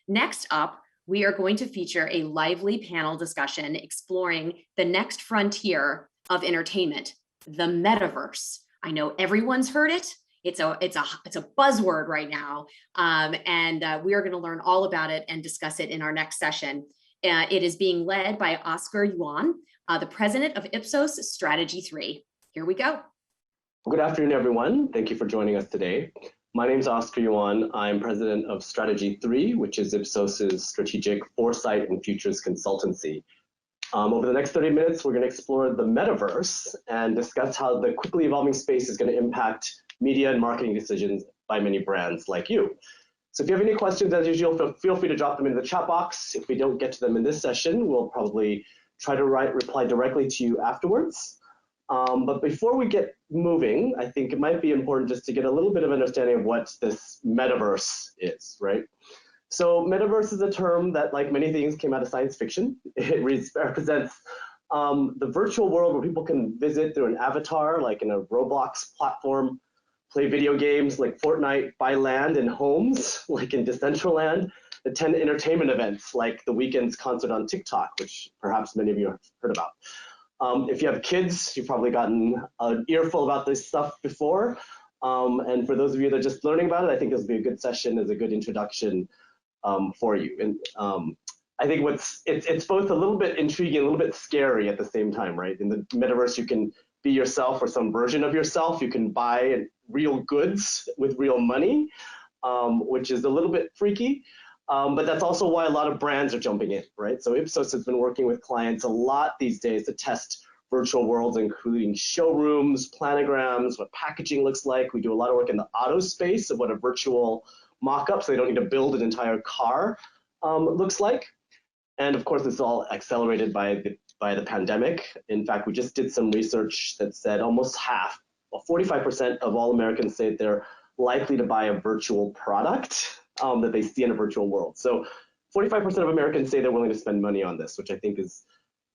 Next up, we are going to feature a lively panel discussion exploring the next frontier of entertainment, the metaverse. I know everyone's heard it. It's a buzzword right now, and we are going to learn all about it and discuss it in our next session. It is being led by Oscar Yuan, the president of Ipsos Strategy 3. Here we go. Good afternoon, everyone. Thank you for joining us today. My name is Oscar Yuan. I'm president of Strategy 3, which is Ipsos's strategic foresight and futures consultancy. Over the next 30 minutes, we're going to explore the metaverse and discuss how the quickly evolving space is going to impact media and marketing decisions by many brands like you. So if you have any questions, as usual, feel free to drop them into the chat box. If we don't get to them in this session, we'll probably try to reply directly to you afterwards. But before we get moving, I think it might be important just to get a little bit of understanding of what this metaverse is, right? So metaverse is a term that, like many things, came out of science fiction. It represents the virtual world where people can visit through an avatar, like in a Roblox platform, play video games like Fortnite, buy land and homes, like in Decentraland, attend entertainment events like the Weeknd's concert on TikTok, which perhaps many of you have heard about. If you have kids, you've probably gotten an earful about this stuff before. And for those of you that are just learning about it, I think this will be a good session as a good introduction for you. And I think it's both a little bit intriguing, a little bit scary at the same time, right? In the metaverse, you can be yourself or some version of yourself. You can buy real goods with real money, which is a little bit freaky. But that's also why a lot of brands are jumping in, right? So Ipsos has been working with clients a lot these days to test virtual worlds, including showrooms, planograms, what packaging looks like. We do a lot of work in the auto space of what a virtual mock-up, so they don't need to build an entire car, looks like. And of course, it's all accelerated by the pandemic. In fact, we just did some research that said almost half, well, 45% of all Americans say they're likely to buy a virtual product that they see in a virtual world. So 45% of Americans say they're willing to spend money on this, which I think is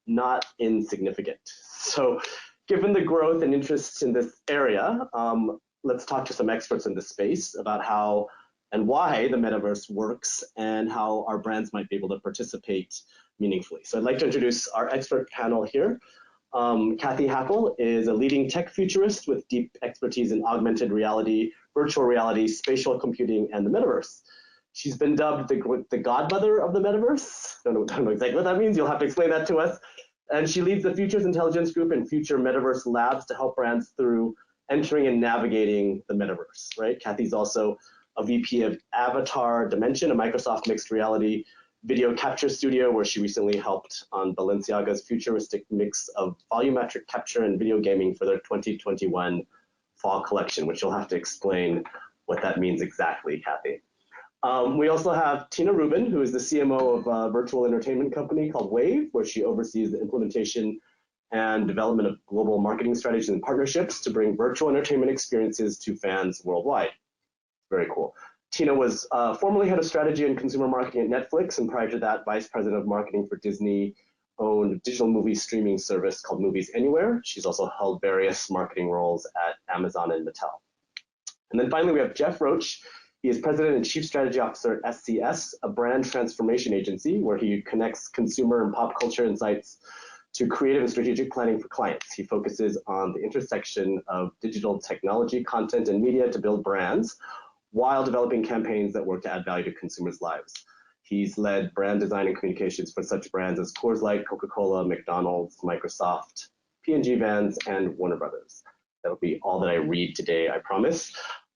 not insignificant. So given the growth and interest in this area, let's talk to some experts in the space about how and why the metaverse works and how our brands might be able to participate meaningfully. So I'd like to introduce our expert panel here. Kathy Hackl is a leading tech futurist with deep expertise in augmented reality, virtual reality, spatial computing, and the metaverse. She's been dubbed the godmother of the metaverse. I don't know exactly what that means. You'll have to explain that to us. And she leads the Futures Intelligence Group and Future Metaverse Labs to help brands through entering and navigating the metaverse, right? Kathy's also a VP of Avatar Dimension, a Microsoft mixed reality video capture studio, where she recently helped on Balenciaga's futuristic mix of volumetric capture and video gaming for their 2021 fall collection, which you'll have to explain what that means exactly, Kathy. We also have Tina Rubin, who is the CMO of a virtual entertainment company called Wave, where she oversees the implementation and development of global marketing strategies and partnerships to bring virtual entertainment experiences to fans worldwide. Very cool. Tina was formerly head of strategy and consumer marketing at Netflix, and prior to that, vice president of marketing for Disney-owned digital movie streaming service called Movies Anywhere. She's also held various marketing roles at Amazon and Mattel. And then finally, we have Jeff Roach. He is president and chief strategy officer at SCS, a brand transformation agency where he connects consumer and pop culture insights to creative and strategic planning for clients. He focuses on the intersection of digital technology, content, and media to build brands, while developing campaigns that work to add value to consumers' lives. He's led brand design and communications for such brands as Coors Light, Coca-Cola, McDonald's, Microsoft, P&G Vans, and Warner Brothers. That'll be all that I read today, I promise.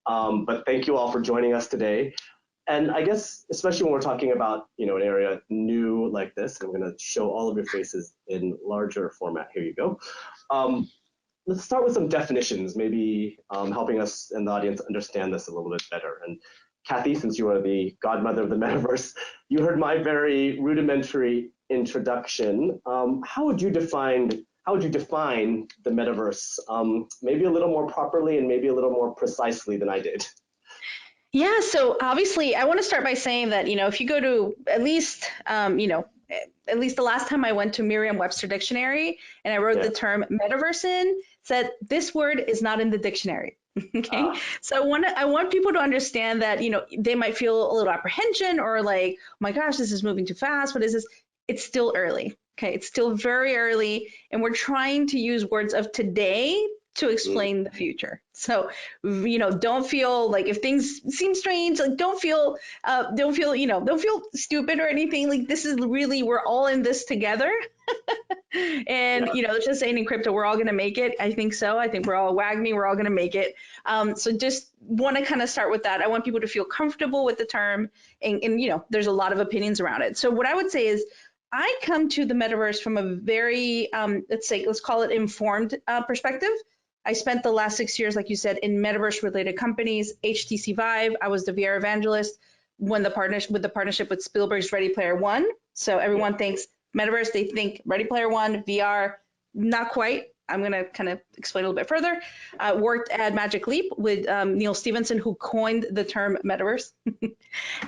But thank you all for joining us today. And I guess, especially when we're talking about, an area new like this, I'm gonna show all of your faces in larger format. Here you go. Let's start with some definitions, maybe helping us and the audience understand this a little bit better. And Kathy, since you are the godmother of the metaverse, you heard my very rudimentary introduction. How would you define the metaverse? Maybe a little more properly and maybe a little more precisely than I did. Yeah, so obviously I want to start by saying that, if you go to at least the last time I went to Merriam-Webster dictionary and I wrote the term metaverse in, said this word is not in the dictionary. Okay. So I want people to understand that, they might feel a little apprehension or like, oh my gosh, this is moving too fast. What is this? It's still early. Okay. It's still very early. And we're trying to use words of today to explain the future. So, don't feel like if things seem strange, like don't feel, don't feel stupid or anything. Like this is really, we're all in this together. And let's just say in crypto, we're all going to make it. I think so. I think we're all WAGMI. We're all going to make it. So just want to kind of start with that. I want people to feel comfortable with the term, and there's a lot of opinions around it. So what I would say is, I come to the metaverse from a very let's call it informed perspective. I spent the last 6 years, like you said, in metaverse related companies. HTC Vive, I was the VR evangelist when the partnership with Spielberg's Ready Player One. So everyone thinks metaverse, they think Ready Player One, VR, not quite. I'm going to kind of explain a little bit further. Worked at Magic Leap with Neil Stevenson, who coined the term metaverse,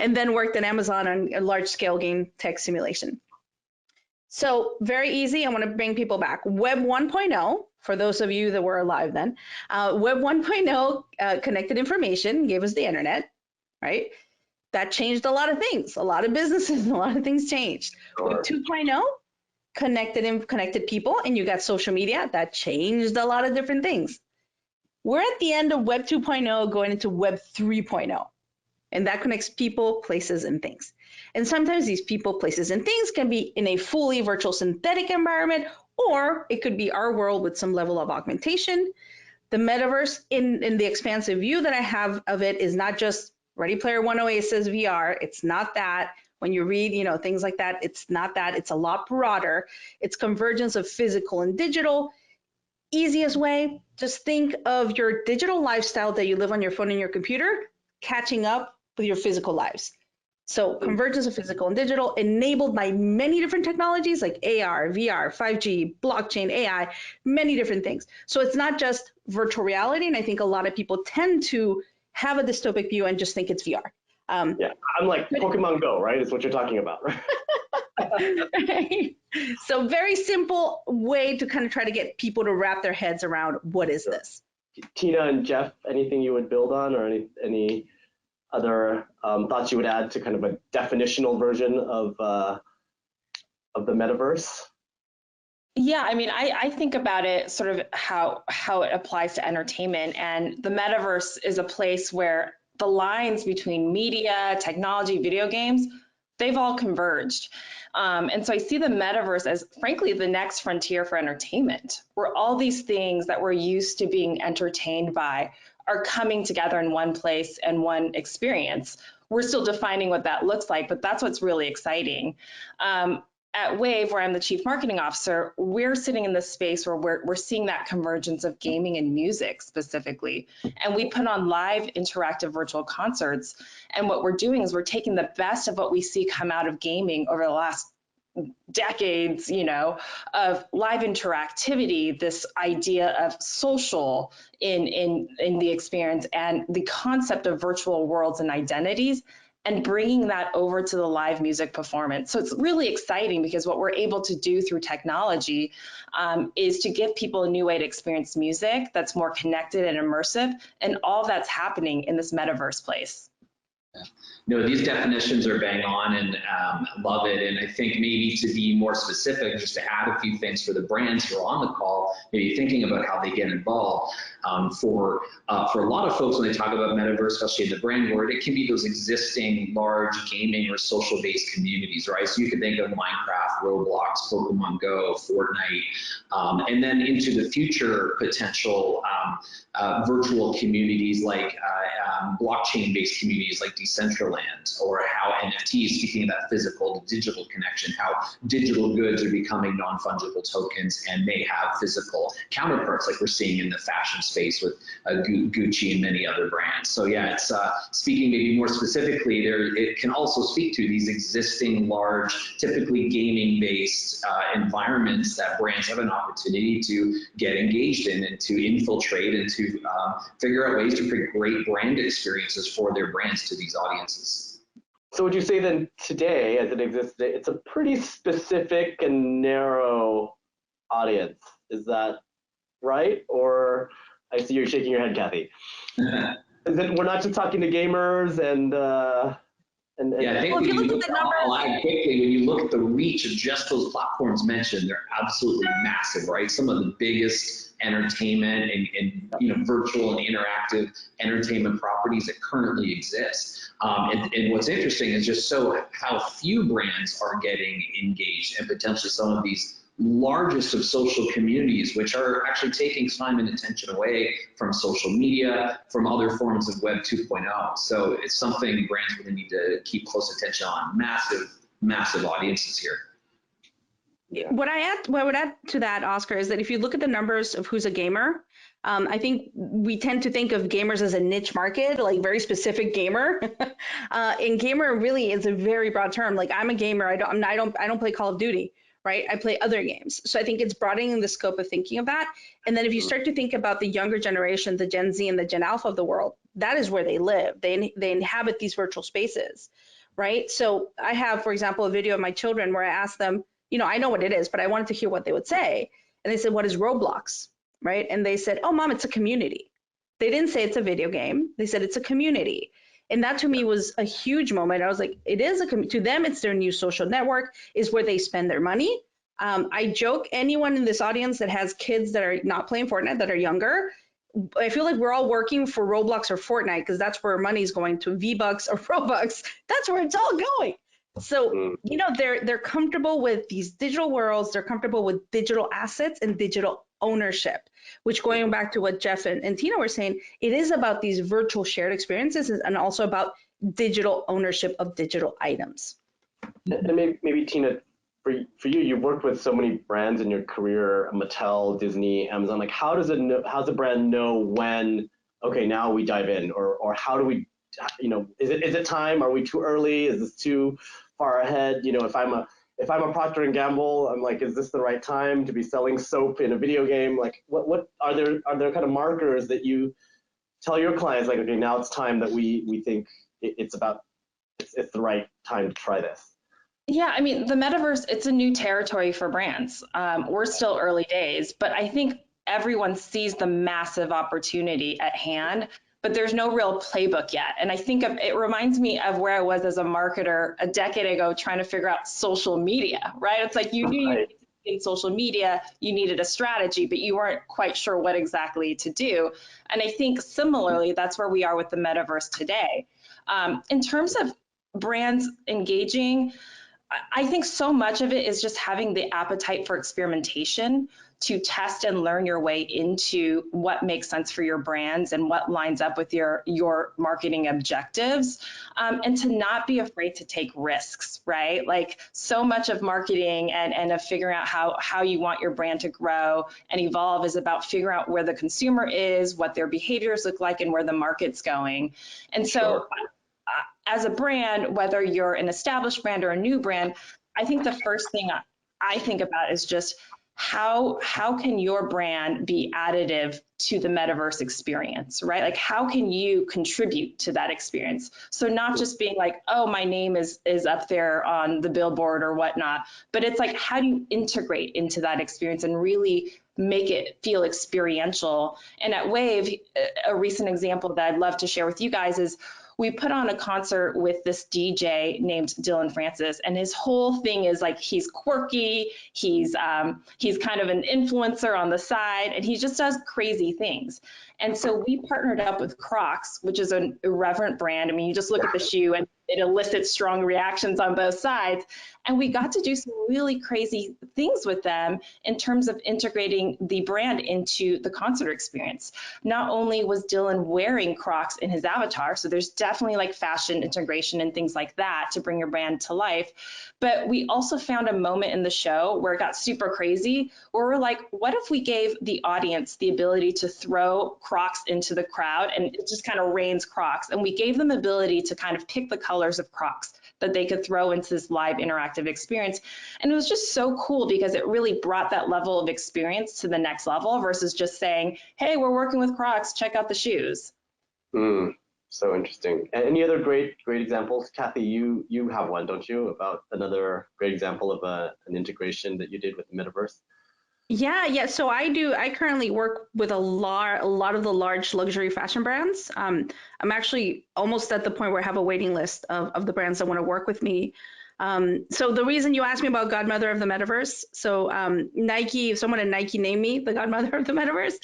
and then worked at Amazon on a large scale game tech simulation. So very easy. I want to bring people back. Web 1.0, for those of you that were alive then, Web 1.0 connected information, gave us the internet, right? That changed a lot of things. A lot of businesses, a lot of things changed. Sure. Web 2.0 connected people, and you got social media. That changed a lot of different things. We're at the end of Web 2.0 going into Web 3.0, and that connects people, places, and things. And sometimes these people, places, and things can be in a fully virtual synthetic environment, or it could be our world with some level of augmentation. The metaverse, in the expansive view that I have of it, is not just Ready Player One Oasis VR. It's not that. When you read, things like that, it's not that. It's a lot broader. It's convergence of physical and digital. Easiest way, just think of your digital lifestyle that you live on your phone and your computer catching up with your physical lives. So convergence of physical and digital enabled by many different technologies like AR, VR, 5G, blockchain, AI, many different things. So it's not just virtual reality. And I think a lot of people tend to have a dystopic view and just think it's VR. I'm like Pokemon Go, right? Is what you're talking about, right? Right? So very simple way to kind of try to get people to wrap their heads around what is this. Tina and Jeff, anything you would build on, or any other thoughts you would add to kind of a definitional version of the metaverse? Yeah, I mean, I think about it sort of how it applies to entertainment, and the metaverse is a place where the lines between media, technology, video games, they've all converged. And so I see the metaverse as, frankly, the next frontier for entertainment, where all these things that we're used to being entertained by are coming together in one place and one experience. We're still defining what that looks like, but that's what's really exciting. At Wave, where I'm the chief marketing officer, we're sitting in this space where we're seeing that convergence of gaming and music specifically. And we put on live interactive virtual concerts. And what we're doing is we're taking the best of what we see come out of gaming over the last decades, of live interactivity, this idea of social in the experience, and the concept of virtual worlds and identities, and bringing that over to the live music performance. So it's really exciting because what we're able to do through technology is to give people a new way to experience music that's more connected and immersive, and all that's happening in this metaverse place. No, these definitions are bang on, and love it. And I think maybe to be more specific, just to add a few things for the brands who are on the call, maybe thinking about how they get involved. For a lot of folks, when they talk about metaverse, especially in the brand world, it can be those existing large gaming or social-based communities, right? So you can think of Minecraft, Roblox, Pokemon Go, Fortnite, and then into the future potential virtual communities like blockchain-based communities like Decentraland, or how NFTs, speaking of that physical to digital connection, how digital goods are becoming non-fungible tokens and may have physical counterparts, like we're seeing in the fashion space with Gucci and many other brands. So yeah, it's speaking maybe more specifically there, it can also speak to these existing large, typically gaming-based environments that brands have an opportunity to get engaged in and to infiltrate and to figure out ways to create great brand experiences for their brands to these audiences. So would you say then today, as it exists today, it's a pretty specific and narrow audience? Is that right? Or I see you're shaking your head, Kathy. We're not just talking to gamers and Yeah, I think Well, if when you you look look, at the numbers, I'll add quickly, when you look at the reach of just those platforms mentioned, they're absolutely massive, right? Some of the biggest entertainment and virtual and interactive entertainment properties that currently exist. And what's interesting is just how few brands are getting engaged, and potentially some of these largest of social communities, which are actually taking time and attention away from social media, from other forms of Web 2.0. So it's something brands really need to keep close attention on. Massive, massive audiences here. what I would add to that, Oscar, is that if you look at the numbers of who's a gamer, I think we tend to think of gamers as a niche market, like very specific gamer. And gamer really is a very broad term. Like I'm a gamer. I don't play Call of Duty, right? I play other games. So I think it's broadening the scope of thinking of that. And then if you start to think about the younger generation, the Gen Z and the Gen Alpha of the world, that is where they live. They inhabit these virtual spaces, right? So I have, for example, a video of my children where I asked them, I know what it is, but I wanted to hear what they would say. And they said, what is Roblox? Right? And they said, oh, mom, it's a community. They didn't say it's a video game. They said it's a community. And that to me was a huge moment. I was like, it is to them, it's their new social network, is where they spend their money. I joke, anyone in this audience that has kids that are not playing Fortnite, that are younger, I feel like we're all working for Roblox or Fortnite because that's where money's going, to V-Bucks or Robux. That's where it's all going. So, they're comfortable with these digital worlds. They're comfortable with digital assets and digital ownership, which, going back to what Jeff and Tina were saying, it is about these virtual shared experiences and also about digital ownership of digital items. And maybe Tina, for you, you've worked with so many brands in your career, Mattel, Disney, Amazon. Like, how's the brand know when, okay, now we dive in, or how do we, is it time? Are we too early? Is this too far ahead? If I'm a Procter and Gamble, I'm like, is this the right time to be selling soap in a video game? Like, what are there kind of markers that you tell your clients, like, okay, now it's time that we think it's the right time to try this? Yeah, I mean, the metaverse, it's a new territory for brands. We're still early days, but I think everyone sees the massive opportunity at hand, but there's no real playbook yet. And I think it reminds me of where I was as a marketer a decade ago trying to figure out social media, right? It's like you knew you needed to be in social media, you needed a strategy, but you weren't quite sure what exactly to do. And I think similarly, that's where we are with the metaverse today. In terms of brands engaging, I think so much of it is just having the appetite for experimentation, to test and learn your way into what makes sense for your brands and what lines up with your marketing objectives, and to not be afraid to take risks, right? Like, so much of marketing and of figuring out how you want your brand to grow and evolve is about figuring out where the consumer is, what their behaviors look like, and where the market's going. And so as a brand, whether you're an established brand or a new brand, I think the first thing I think about is just how can your brand be additive to the metaverse experience, right? Like, how can you contribute to that experience? So not just being like, oh, my name is up there on the billboard or whatnot, but it's like, how do you integrate into that experience and really make it feel experiential? And at Wave, a recent example that I'd love to share with you guys is we put on a concert with this DJ named Dylan Francis, and his whole thing is like, he's quirky, he's kind of an influencer on the side, and he just does crazy things. And so we partnered up with Crocs, which is an irreverent brand. I mean, you just look at the shoe and it elicits strong reactions on both sides. And we got to do some really crazy things with them in terms of integrating the brand into the concert experience. Not only was Dylan wearing Crocs in his avatar, so there's definitely like fashion integration and things like that to bring your brand to life, but we also found a moment in the show where it got super crazy, where we're like, what if we gave the audience the ability to throw Crocs into the crowd, and it just kind of rains Crocs, and we gave them the ability to kind of pick the colors of Crocs that they could throw into this live interactive experience. And it was just so cool because it really brought that level of experience to the next level versus just saying, hey, we're working with Crocs, check out the shoes. So interesting. And any other great examples? Kathy, you have one, don't you, about another great example of an integration that you did with the Metaverse? Yeah. So I currently work with a lot of the large luxury fashion brands. I'm actually almost at the point where I have a waiting list of the brands that want to work with me. So the reason you asked me about Godmother of the Metaverse, so Nike, someone at Nike named me the Godmother of the Metaverse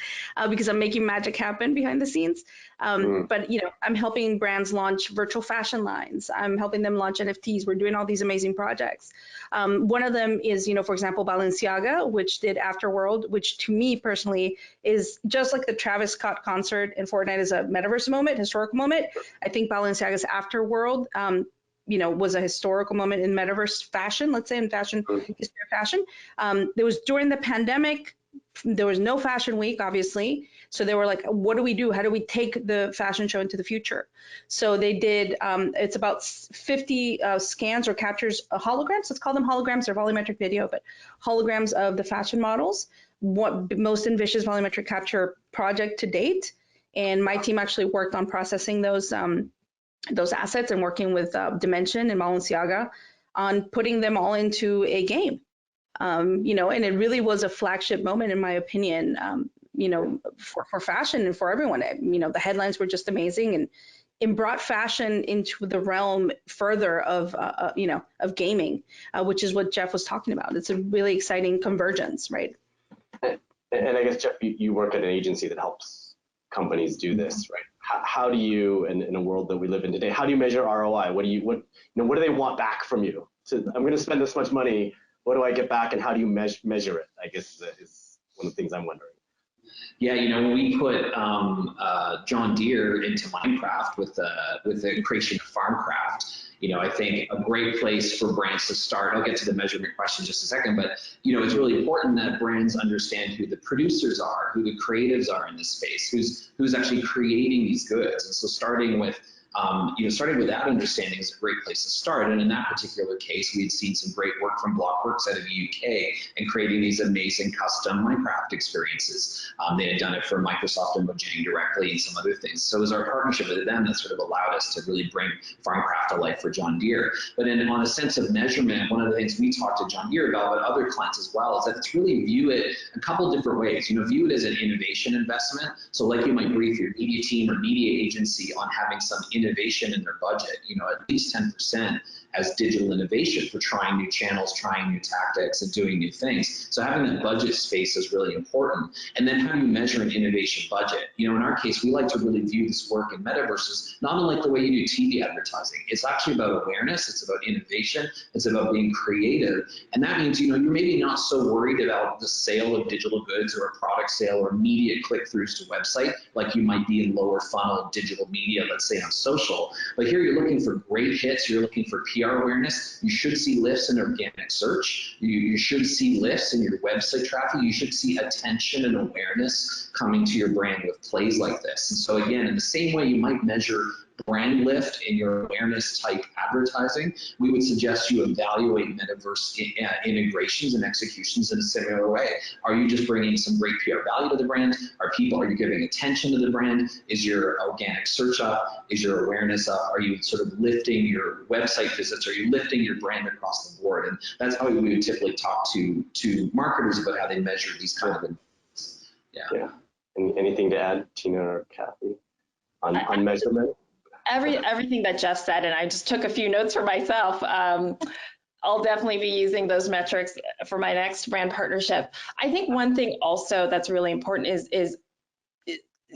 because I'm making magic happen behind the scenes. But I'm helping brands launch virtual fashion lines. I'm helping them launch NFTs. We're doing all these amazing projects. One of them is, for example, Balenciaga, which did Afterworld, which to me personally is just like the Travis Scott concert in Fortnite is a metaverse moment, historical moment. I think Balenciaga's Afterworld, was a historical moment in metaverse fashion, let's say in fashion, history of fashion. There was during the pandemic, there was no fashion week, obviously. So they were like, what do we do? How do we take the fashion show into the future? So they did, it's about 50 scans or captures holograms. Let's call them holograms. They're volumetric video, but holograms of the fashion models. What most ambitious volumetric capture project to date. And my team actually worked on processing those assets and working with Dimension and Balenciaga on putting them all into a game. And it really was a flagship moment, in my opinion, for fashion and for everyone. The headlines were just amazing and brought fashion into the realm further of gaming, which is what Jeff was talking about. It's a really exciting convergence, right? And I guess, Jeff, you work at an agency that helps companies do this, right? How do you, in a world that we live in today, how do you measure ROI? What do they want back from you? So I'm going to spend this much money. What do I get back, and how do you measure it? I guess is one of the things I'm wondering. Yeah, when we put John Deere into Minecraft with the creation of Farmcraft, I think a great place for brands to start. I'll get to the measurement question in just a second, but it's really important that brands understand who the producers are, who the creatives are in this space, who's actually creating these goods. And so starting with that understanding is a great place to start. And in that particular case, we had seen some great work from Blockworks out of the UK in creating these amazing custom Minecraft experiences. They had done it for Microsoft and Mojang directly and some other things. So it was our partnership with them that sort of allowed us to really bring Farmcraft to life for John Deere. But then on a sense of measurement, one of the things we talked to John Deere about, but other clients as well, is that it's really view it a couple different ways. View it as an innovation investment. So like you might brief your media team or media agency on having some innovation in their budget, at least 10% as digital innovation for trying new channels, trying new tactics, and doing new things. So having that budget space is really important. And then how do you measure an innovation budget? In our case, we like to really view this work in metaverses, not unlike the way you do TV advertising. It's actually about awareness, it's about innovation, it's about being creative. And that means, you're maybe not so worried about the sale of digital goods or a product sale or immediate click-throughs to website, like you might be in lower funnel digital media, let's say on social. But here you're looking for great hits, you're looking for PR awareness. You should see lifts in organic search. You should see lifts in your website traffic. You should see attention and awareness coming to your brand with plays like this. And so again, in the same way you might measure brand lift in your awareness type advertising, we would suggest you evaluate metaverse integrations and executions in a similar way. Are you just bringing some great PR value to the brand? Are you giving attention to the brand? Is your organic search up? Is your awareness up? Are you sort of lifting your website visits? Are you lifting your brand across the board? And that's how we would typically talk to marketers about how they measure these kind of things. Yeah. Anything to add, Tina or Kathy, on measurement? Everything that Jeff said, and I just took a few notes for myself. I'll definitely be using those metrics for my next brand partnership. I think one thing also that's really important is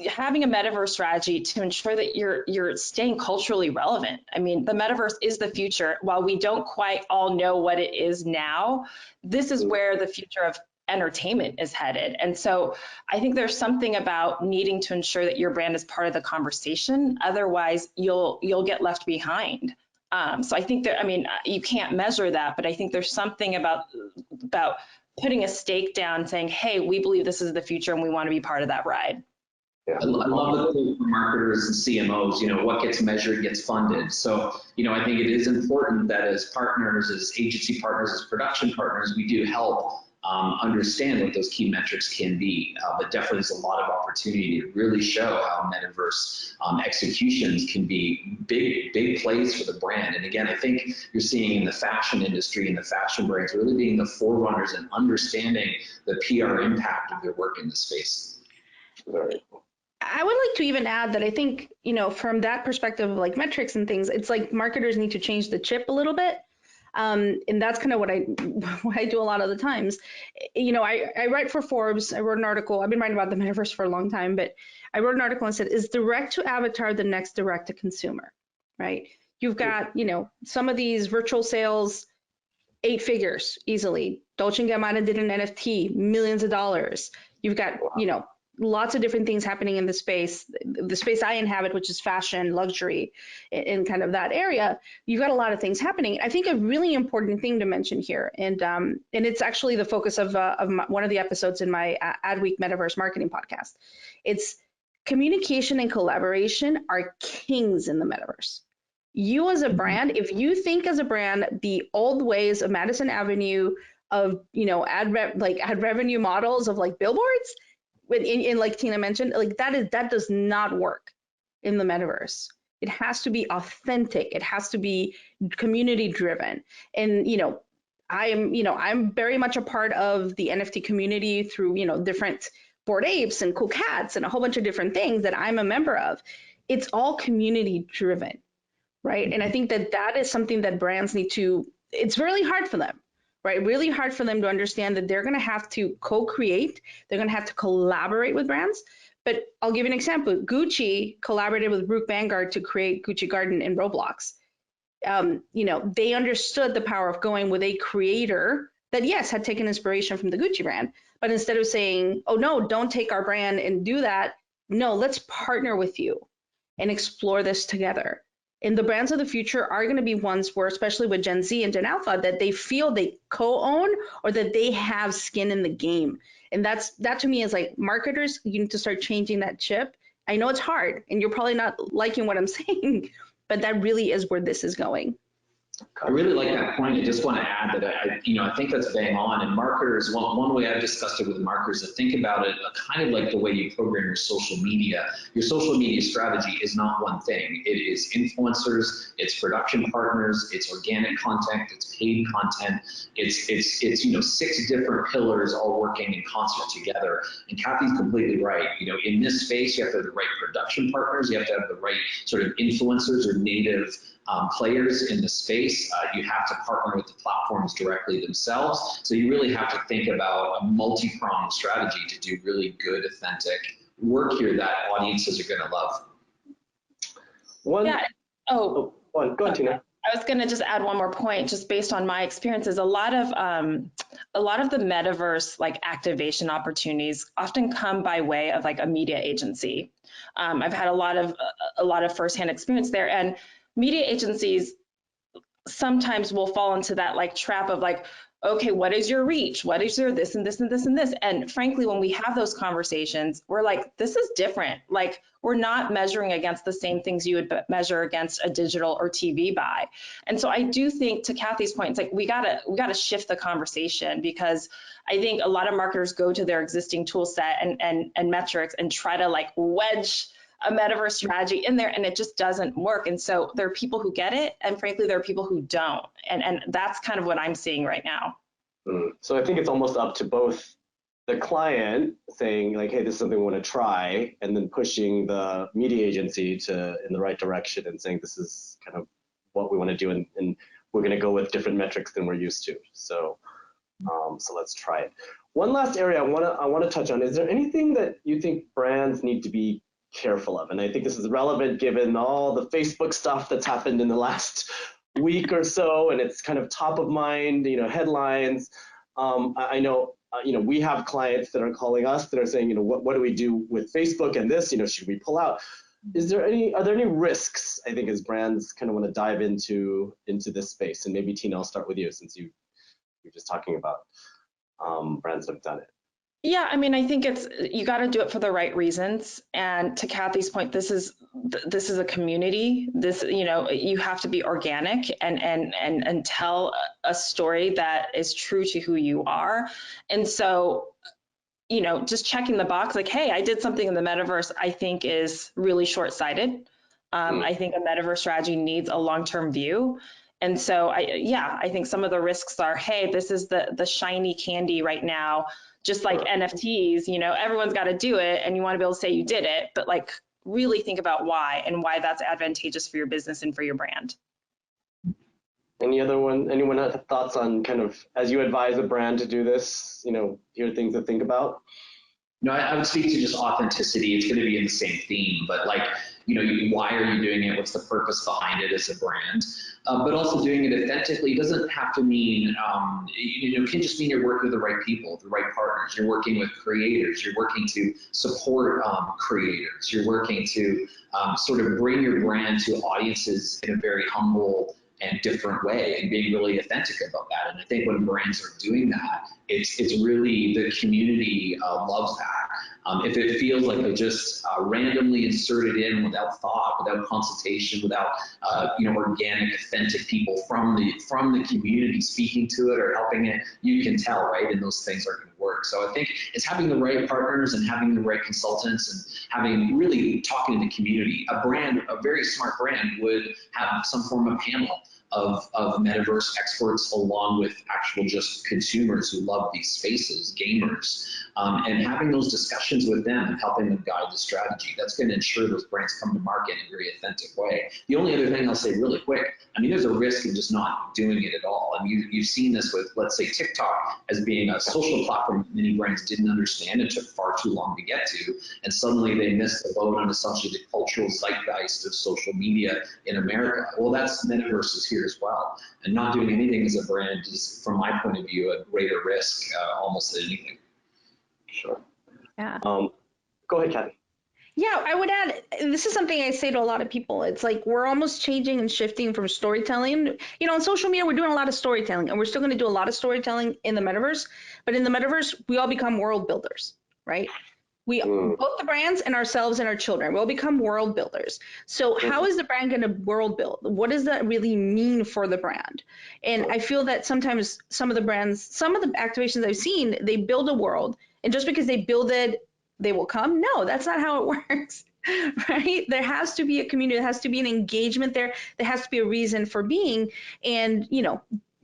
having a metaverse strategy to ensure that you're staying culturally relevant. I mean, the metaverse is the future. While we don't quite all know what it is now, this is where the future of entertainment is headed. And so I think there's something about needing to ensure that your brand is part of the conversation. Otherwise, you'll get left behind. So I think you can't measure that, but I think there's something about putting a stake down saying, hey, we believe this is the future and we want to be part of that ride. Yeah. I love the quote for marketers and CMOs, what gets measured gets funded. So, I think it is important that as partners, as agency partners, as production partners, we do help understand what those key metrics can be. But definitely there's a lot of opportunity to really show how metaverse executions can be big plays for the brand. And again, I think you're seeing in the fashion industry and the fashion brands really being the forerunners and understanding the PR impact of their work in the space. Right. I would like to even add that I think, from that perspective of like metrics and things, it's like marketers need to change the chip a little bit. And that's kind of what I do a lot of the times. I write for Forbes. I wrote an article. I've been writing about the metaverse for a long time, but I wrote an article and said, is direct to avatar the next direct to consumer, right? You've got, some of these virtual sales, 8 figures easily. Dolce & Gabbana did an NFT, millions of dollars. You've got, lots of different things happening in the space I inhabit, which is fashion, luxury, in kind of that area. You've got a lot of things happening. I think a really important thing to mention here, and it's actually the focus of one of the episodes in my Adweek Metaverse Marketing podcast. It's communication and collaboration are kings in the metaverse. You as a brand, if you think as a brand, the old ways of Madison Avenue of, ad revenue models of like billboards, in like Tina mentioned, like that does not work in the metaverse. It has to be authentic. It has to be community driven. And I'm very much a part of the NFT community through different Bored Apes and Cool Cats and a whole bunch of different things that I'm a member of. It's all community driven, right? And I think that is something that brands need to. It's really hard for them. Right, really hard for them to understand that they're going to have to co-create, they're going to have to collaborate with brands. But I'll give you an example. Gucci collaborated with Brooke Vanguard to create Gucci Garden in Roblox. They understood the power of going with a creator that, yes, had taken inspiration from the Gucci brand, but instead of saying, oh no, don't take our brand and do that, no, let's partner with you and explore this together. And the brands of the future are going to be ones where, especially with Gen Z and Gen Alpha, that they feel they co-own or that they have skin in the game. And that to me is like, marketers, you need to start changing that chip. I know it's hard and you're probably not liking what I'm saying, but that really is where this is going. I really like that point. I just want to add that I think that's bang on. And marketers, one way I've discussed it with marketers, to think about it kind of like the way you program your social media. Your social media strategy is not one thing. It is influencers, it's production partners, it's organic content, it's paid content. It's 6 different pillars all working in concert together. And Kathy's completely right. In this space, you have to have the right production partners. You have to have the right sort of influencers or native players in the space. You have to partner with the platforms directly themselves. So you really have to think about a multi-pronged strategy to do really good, authentic work here that audiences are going to love. Go ahead, Tina. I was going to just add one more point, just based on my experiences. A lot of the metaverse like activation opportunities often come by way of like a media agency. I've had a lot of firsthand experience there, and media agencies sometimes will fall into that like trap of like, okay, what is your reach? What is your this and this and this and this? And frankly, when we have those conversations, we're like, this is different. Like, we're not measuring against the same things you would measure against a digital or TV buy. And so I do think, to Kathy's point, it's like we gotta shift the conversation, because I think a lot of marketers go to their existing tool set and metrics and try to like wedge a metaverse strategy in there, and it just doesn't work. And so there are people who get it, and frankly, there are people who don't. And that's kind of what I'm seeing right now. So I think it's almost up to both the client saying like, hey, this is something we want to try, and then pushing the media agency in the right direction and saying this is kind of what we want to do, and we're going to go with different metrics than we're used to. So let's try it. One last area I want to touch on. Is there anything that you think brands need to be careful of? And I think this is relevant given all the Facebook stuff that's happened in the last week or so, and it's kind of top of mind, headlines. I know, we have clients that are calling us that are saying, what do we do with Facebook and this, should we pull out? Are there any risks, I think, as brands kind of want to dive into this space? And maybe Tina, I'll start with you, since you're just talking about brands that have done it. Yeah, I mean, I think you got to do it for the right reasons. And to Kathy's point, this is a community. This, you have to be organic and tell a story that is true to who you are. And so, just checking the box, like, hey, I did something in the metaverse, I think is really short-sighted. I think a metaverse strategy needs a long-term view. And so I think some of the risks are, hey, this is the shiny candy right now, just like NFTs, everyone's got to do it and you want to be able to say you did it, but like really think about why and why that's advantageous for your business and for your brand. Anyone have thoughts on kind of, as you advise a brand to do this, here are things to think about? No, I would speak to just authenticity. It's going to be in the same theme, but like, why are you doing it? What's the purpose behind it as a brand? But also doing it authentically doesn't have to mean, it can just mean you're working with the right people, the right partners. You're working with creators. You're working to support creators. You're working to sort of bring your brand to audiences in a very humble and different way, and being really authentic about that. And I think when brands are doing that, it's really, the community loves that. If it feels like they just randomly inserted in without thought, without consultation, without organic, authentic people from the community speaking to it or helping it, you can tell, right? And those things aren't going to work. So I think it's having the right partners and having the right consultants and having really talking to the community. A very smart brand would have some form of panel of metaverse experts along with actual just consumers who love these spaces, gamers, and having those discussions with them and helping them guide the strategy. That's going to ensure those brands come to market in a very authentic way. The only other thing I'll say really quick, I mean, there's a risk in just not doing it at all. I mean, you've seen this with, let's say, TikTok as being a social platform many brands didn't understand and took far too long to get to, and suddenly they missed the boat on essentially the cultural zeitgeist of social media in America. Well, that's metaverses here as well. And not doing anything as a brand is, from my point of view, a greater risk almost than anything. Sure. Yeah. Go ahead, Kathy. Yeah, I would add, this is something I say to a lot of people. It's like we're almost changing and shifting from storytelling. On social media, we're doing a lot of storytelling, and we're still going to do a lot of storytelling in the metaverse. But in the metaverse, we all become world builders, right? Both the brands and ourselves and our children will become world builders. So how is the brand going to world build? What does that really mean for the brand? And I feel that sometimes some of the activations I've seen, they build a world, and just because they build it, they will come. No, that's not how it works. Right? There has to be a community, there has to be an engagement there. There has to be a reason for being. And,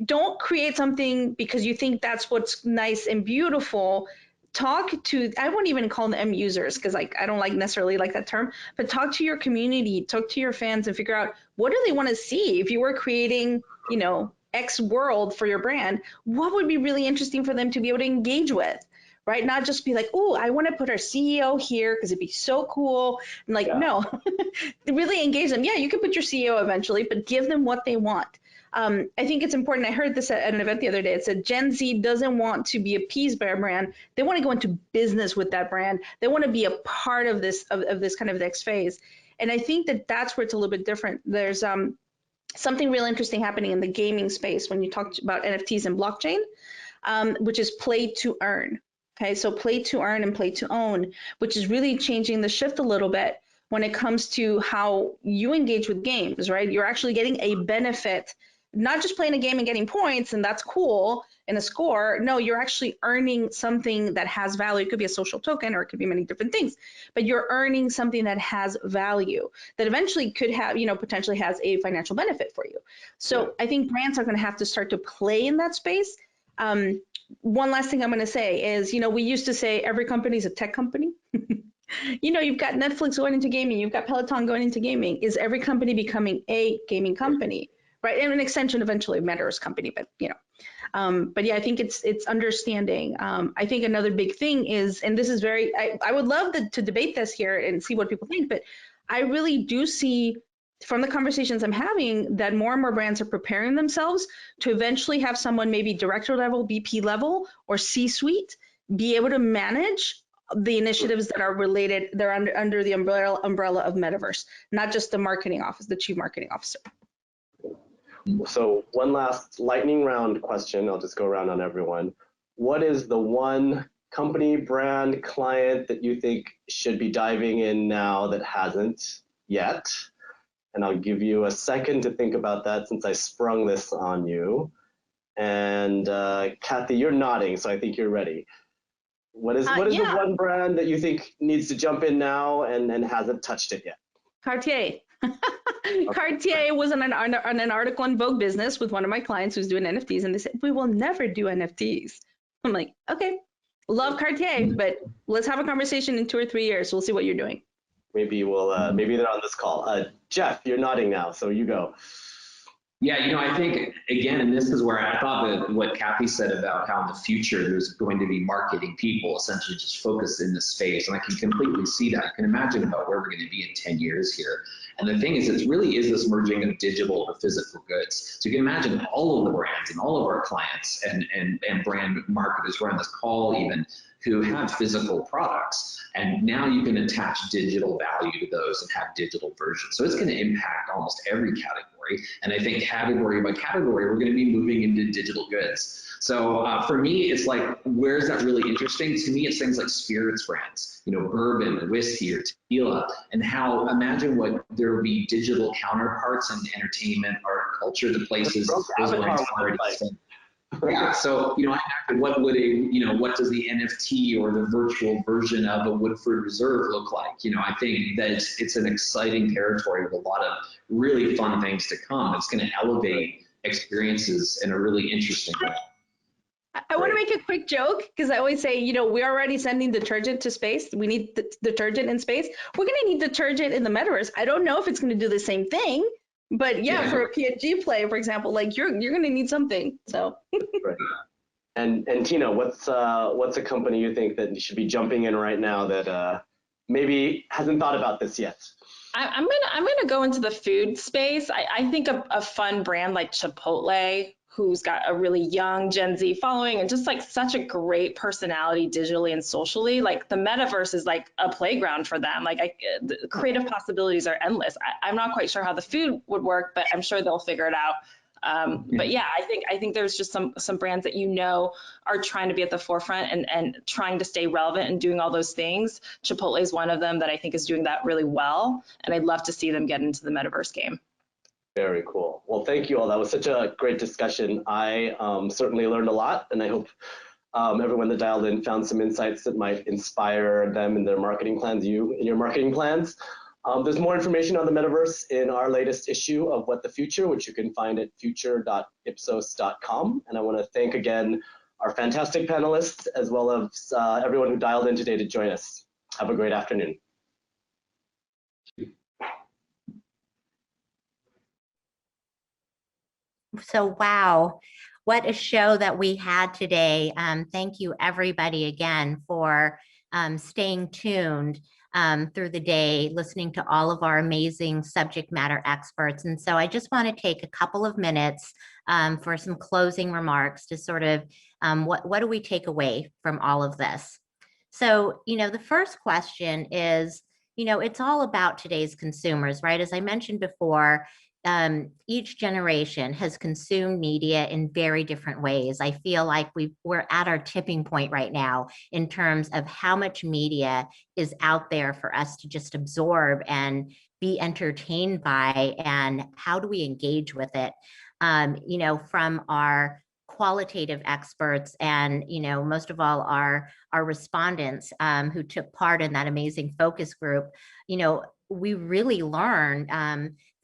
don't create something because you think that's what's nice and beautiful. I wouldn't even call them users because I don't necessarily like that term, but talk to your community, talk to your fans and figure out what do they want to see. If you were creating, X world for your brand, what would be really interesting for them to be able to engage with? Right? Not just be like, oh, I want to put our CEO here because it'd be so cool. And no, really engage them. Yeah, you could put your CEO eventually, but give them what they want. I think it's important. I heard this at an event the other day. It said Gen Z doesn't want to be appeased by a brand. They want to go into business with that brand. They want to be a part of this kind of next phase. And I think that that's where it's a little bit different. There's something real interesting happening in the gaming space when you talk about NFTs and blockchain, which is play to earn. Okay, so play to earn and play to own, which is really changing the shift a little bit when it comes to how you engage with games, right? You're actually getting a benefit, not just playing a game and getting points, and that's cool in a score. No, you're actually earning something that has value. It could be a social token or it could be many different things, but you're earning something that has value that eventually could have, potentially has a financial benefit for you. So I think brands are going to have to start to play in that space. One last thing I'm going to say is, we used to say every company is a tech company. You've got Netflix going into gaming, you've got Peloton going into gaming. Is every company becoming a gaming company, right? And an extension eventually of Metaverse company, but I think it's understanding. I think another big thing is, and this is I would love to debate this here and see what people think, but I really do see from the conversations I'm having that more and more brands are preparing themselves to eventually have someone maybe director level, VP level, or C-suite be able to manage the initiatives that are related. They're under the umbrella of Metaverse, not just the marketing office, the chief marketing officer. So one last lightning round question. I'll just go around on everyone. What is the one company, brand, client that you think should be diving in now that hasn't yet? And I'll give you a second to think about that since I sprung this on you. And Kathy, you're nodding, so I think you're ready. What is the one brand that you think needs to jump in now and hasn't touched it yet? Cartier. Cartier was on an article in Vogue Business with one of my clients who's doing NFTs, and they said, we will never do NFTs. I'm like, okay, love Cartier, but let's have a conversation in 2 or 3 years. We'll see what you're doing. Maybe maybe they're on this call. Jeff, you're nodding now, so you go. Yeah, I think, again, and this is where I thought that what Kathy said about how in the future there's going to be marketing people essentially just focused in this space. And I can completely see that. I can imagine about where we're going to be in 10 years here. And the thing is, it really is this merging of digital to physical goods. So you can imagine all of the brands and all of our clients and brand marketers who are on this call even who have physical products. And now you can attach digital value to those and have digital versions. So it's going to impact almost every category. And I think category by category, we're going to be moving into digital goods. So for me, it's like, where's that really interesting? To me, it's things like spirits brands, bourbon or whiskey or tequila, and how imagine what there will be digital counterparts in entertainment, art, culture, the places those brands already spend. Yeah, so what would what does the NFT or the virtual version of a Woodford Reserve look like? I think that it's an exciting territory with a lot of really fun things to come. It's going to elevate experiences in a really interesting way. I want to make a quick joke because I always say, we're already sending detergent to space. We need detergent in space. We're going to need detergent in the metaverse. I don't know if it's going to do the same thing. But yeah, for a P&G play, for example, like you're going to need something. So. Right. And Tina, what's a company you think that should be jumping in right now that maybe hasn't thought about this yet? I'm gonna go into the food space. I think a fun brand like Chipotle, who's got a really young Gen Z following and just like such a great personality digitally and socially. Like the metaverse is like a playground for them. Like the creative possibilities are endless. I'm not quite sure how the food would work, but I'm sure they'll figure it out. But yeah, I think there's just some brands that are trying to be at the forefront and trying to stay relevant and doing all those things. Chipotle is one of them that I think is doing that really well, and I'd love to see them get into the metaverse game. Very cool. Well, thank you all. That was such a great discussion. I certainly learned a lot, and I hope everyone that dialed in found some insights that might inspire them in their marketing plans, you in your marketing plans. There's more information on the metaverse in our latest issue of What the Future, which you can find at future.ipsos.com. And I want to thank again our fantastic panelists, as well as everyone who dialed in today to join us. Have a great afternoon. So, wow, what a show that we had today. Thank you, everybody, again, for staying tuned through the day, listening to all of our amazing subject matter experts. And so I just want to take a couple of minutes for some closing remarks to sort of what do we take away from all of this? So, the first question is, it's all about today's consumers, right? As I mentioned before, each generation has consumed media in very different ways. I feel like we're at our tipping point right now in terms of how much media is out there for us to just absorb and be entertained by, and how do we engage with it? From our qualitative experts and, most of all, our respondents who took part in that amazing focus group, we really learned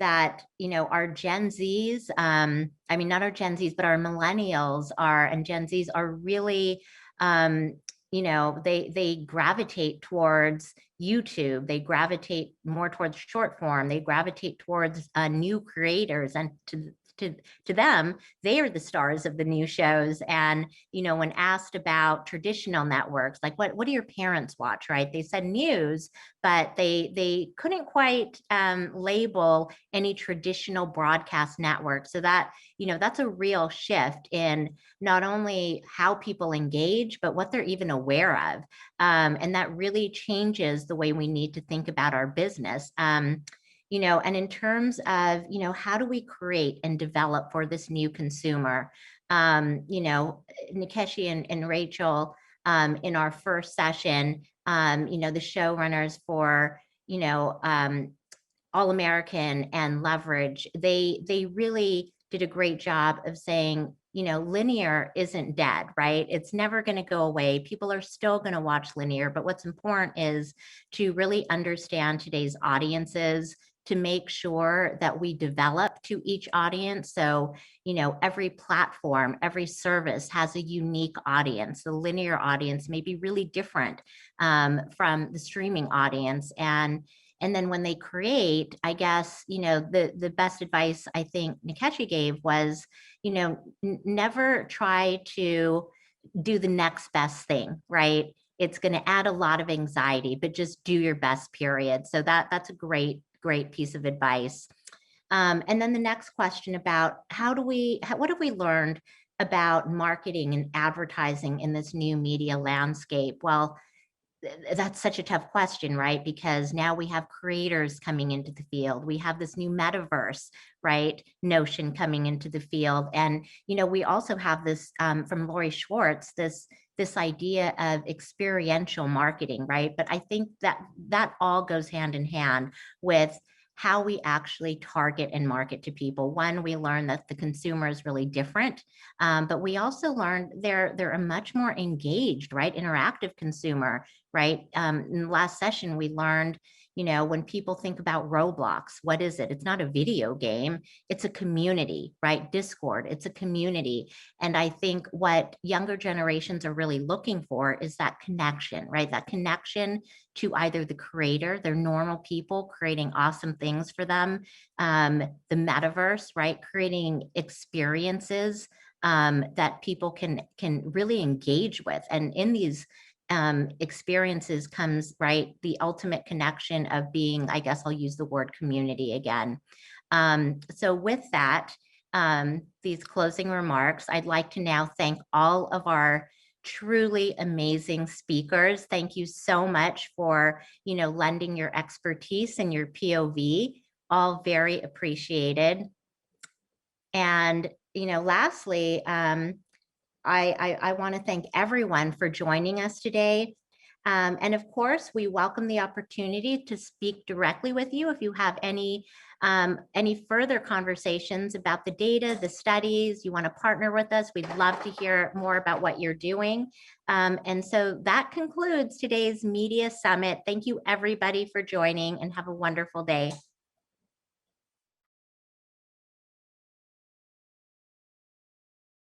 that, our Gen Zs, not our Gen Zs, but our millennials and Gen Zs are really, they gravitate towards YouTube. They gravitate more towards short form. They gravitate towards new creators, and to them, they are the stars of the new shows. And, when asked about traditional networks, like what do your parents watch, right? They said news, but they couldn't quite label any traditional broadcast network. So that, that's a real shift in not only how people engage, but what they're even aware of. And that really changes the way we need to think about our business. And in terms of, how do we create and develop for this new consumer? Nikeshi and Rachel, in our first session, the showrunners for, All American and Leverage, they really did a great job of saying, linear isn't dead, right? It's never going to go away. People are still going to watch linear, but what's important is to really understand today's audiences, to make sure that we develop to each audience. So, every platform, every service has a unique audience. The linear audience may be really different from the streaming audience. And then when they create, I guess, the best advice I think Nkechi gave was, never try to do the next best thing, right? It's going to add a lot of anxiety, but just do your best, period. So that's a great piece of advice. And then the next question about what have we learned about marketing and advertising in this new media landscape? Well, that's such a tough question, right? Because now we have creators coming into the field. We have this new metaverse, right, notion coming into the field. And, we also have this from Lori Schwartz, this idea of experiential marketing, right? But I think that all goes hand in hand with how we actually target and market to people. One, we learned that the consumer is really different, but we also learned they're a much more engaged, right, interactive consumer, right? In the last session, we learned, when people think about Roblox, what is it? It's not a video game. It's a community, right? Discord, it's a community. And I think what younger generations are really looking for is that connection, right? That connection to either the creator, they're normal people creating awesome things for them, the metaverse, right? Creating experiences that people can really engage with. And in these experiences comes, right, the ultimate connection of being, I guess I'll use the word community again. So with that, these closing remarks, I'd like to now thank all of our truly amazing speakers. Thank you so much for, lending your expertise and your POV, all very appreciated. And, lastly, I want to thank everyone for joining us today. And of course, we welcome the opportunity to speak directly with you if you have any further conversations about the data, the studies, you want to partner with us. We'd love to hear more about what you're doing. And so that concludes today's Media Summit. Thank you, everybody, for joining, and have a wonderful day.